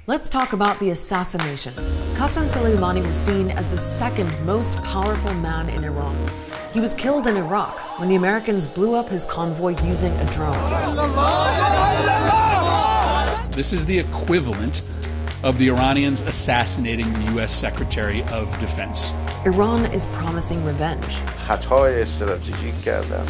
Let's talk about the assassination. Qasem Soleimani was seen as the second most powerful man in Iran. He was killed in Iraq when the Americans blew up his convoy using a drone. This is the equivalent of the Iranians assassinating the U.S. Secretary of Defense. Iran is promising revenge. خطای استراتژیک کردن.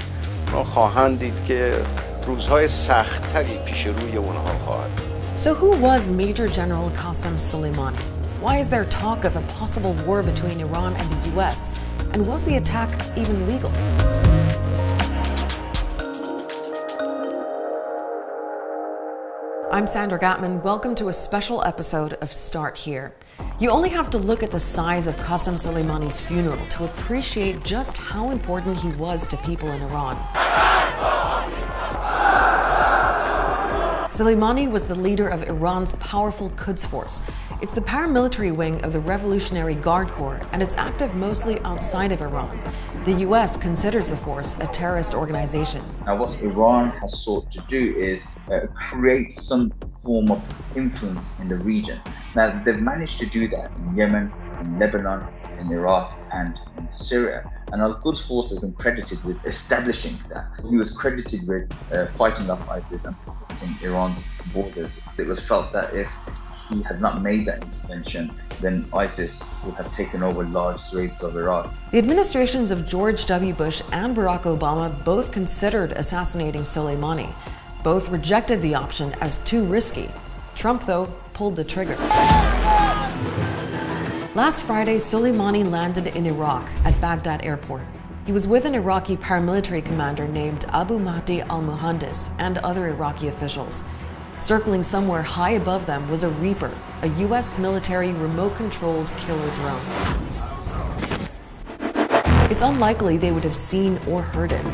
ما خواهند دید که روزهای سخت‌تری پیش روی اونها خواهد. So who was Major General Qasem Soleimani? Why is there talk of a possible war between Iran and the U.S.? And was the attack even legal? I'm Sandra Gatman. Welcome to a special episode of Start Here. You only have to look at the size of Qasem Soleimani's funeral to appreciate just how important he was to people in Iran. Soleimani was the leader of Iran's powerful Quds Force. It's the paramilitary wing of the Revolutionary Guard Corps, and it's active mostly outside of Iran. The US considers the force a terrorist organization. Now, what Iran has sought to do is create some form of influence in the region. Now, they've managed to do that in Yemen, in Lebanon, in Iraq, and in Syria. And Al-Quds Force has been credited with establishing that. He was credited with fighting off ISIS and protecting Iran's borders. It was felt that if he had not made that intervention, then ISIS would have taken over large swathes of Iraq. The administrations of George W. Bush and Barack Obama both considered assassinating Soleimani. Both rejected the option as too risky. Trump, though, pulled the trigger. Last Friday, Soleimani landed in Iraq at Baghdad airport. He was with an Iraqi paramilitary commander named Abu Mahdi al-Muhandis and other Iraqi officials. Circling somewhere high above them was a Reaper, a US military remote-controlled killer drone. It's unlikely they would have seen or heard it.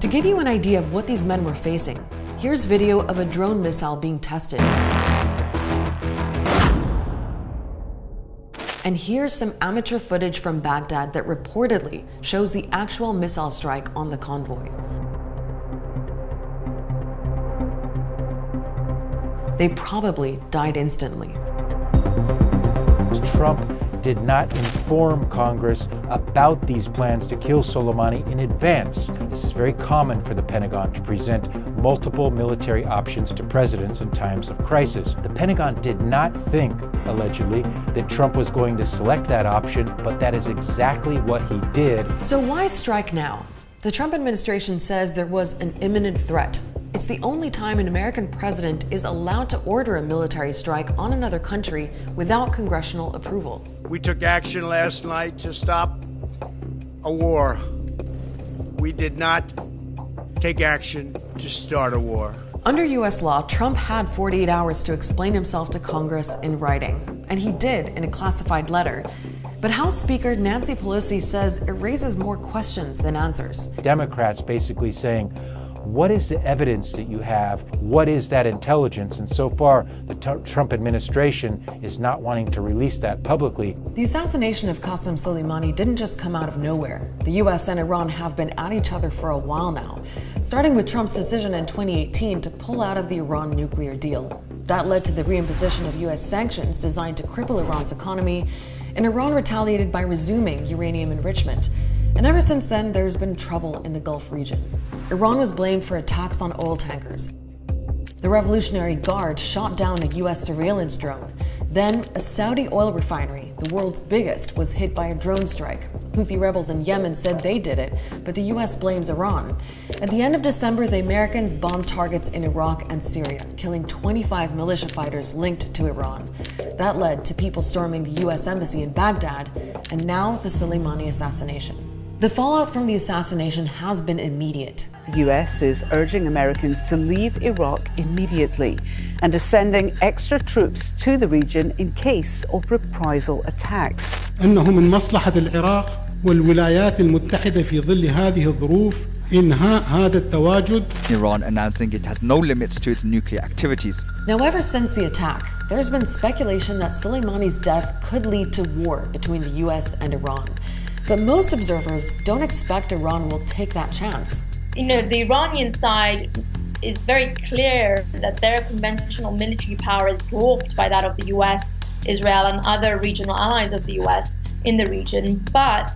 To give you an idea of what these men were facing, here's video of a drone missile being tested. And here's some amateur footage from Baghdad that reportedly shows the actual missile strike on the convoy. They probably died instantly. Trump did not inform Congress about these plans to kill Soleimani in advance. This is very common for the Pentagon to present multiple military options to presidents in times of crisis. The Pentagon did not think, allegedly, that Trump was going to select that option, but that is exactly what he did. So why strike now? The Trump administration says there was an imminent threat. It's the only time an American president is allowed to order a military strike on another country without congressional approval. We took action last night to stop a war. We did not take action to start a war. Under US law, Trump had 48 hours to explain himself to Congress in writing, and he did in a classified letter. But House Speaker Nancy Pelosi says it raises more questions than answers. Democrats basically saying, what is the evidence that you have? What is that intelligence? And so far, the Trump administration is not wanting to release that publicly. The assassination of Qasem Soleimani didn't just come out of nowhere. The US and Iran have been at each other for a while now, starting with Trump's decision in 2018 to pull out of the Iran nuclear deal. That led to the reimposition of US sanctions designed to cripple Iran's economy, and Iran retaliated by resuming uranium enrichment. And ever since then, there's been trouble in the Gulf region. Iran was blamed for attacks on oil tankers. The Revolutionary Guard shot down a US surveillance drone. Then, a Saudi oil refinery, the world's biggest, was hit by a drone strike. Houthi rebels in Yemen said they did it, but the US blames Iran. At the end of December, the Americans bombed targets in Iraq and Syria, killing 25 militia fighters linked to Iran. That led to people storming the US embassy in Baghdad, and now the Soleimani assassination. The fallout from the assassination has been immediate. The US is urging Americans to leave Iraq immediately and is sending extra troops to the region in case of reprisal attacks. أنه من مصلحة العراق والولايات المتحدة في ظل هذه الظروف إنهاء هذا التواجد. Iran announcing it has no limits to its nuclear activities. Now, ever since the attack, there's been speculation that Soleimani's death could lead to war between the US and Iran. But most observers don't expect Iran will take that chance. The Iranian side is very clear that their conventional military power is dwarfed by that of the US, Israel, and other regional allies of the US in the region. But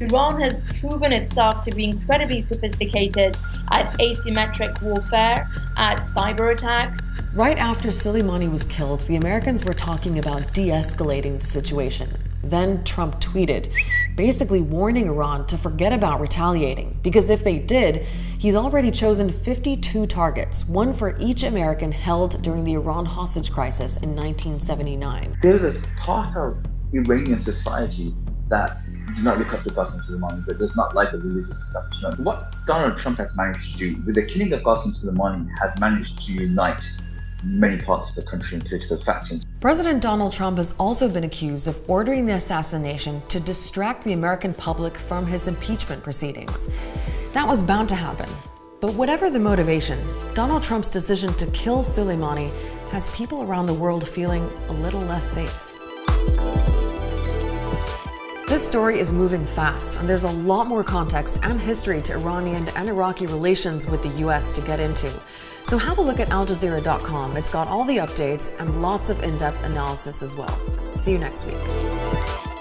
Iran has proven itself to be incredibly sophisticated at asymmetric warfare, at cyber attacks. Right after Soleimani was killed, the Americans were talking about de-escalating the situation. Then Trump tweeted, basically warning Iran to forget about retaliating, because if they did, he's already chosen 52 targets, one for each American held during the Iran hostage crisis in 1979. There's a part of Iranian society that do not look up to Qasem Soleimani, but does not like the religious establishment. What Donald Trump has managed to do with the killing of Qasem Soleimani has managed to unite many parts of the country and political factions. President Donald Trump has also been accused of ordering the assassination to distract the American public from his impeachment proceedings. That was bound to happen. But whatever the motivation, Donald Trump's decision to kill Soleimani has people around the world feeling a little less safe. This story is moving fast, and there's a lot more context and history to Iranian and Iraqi relations with the US to get into. So have a look at AlJazeera.com. It's got all the updates and lots of in-depth analysis as well. See you next week.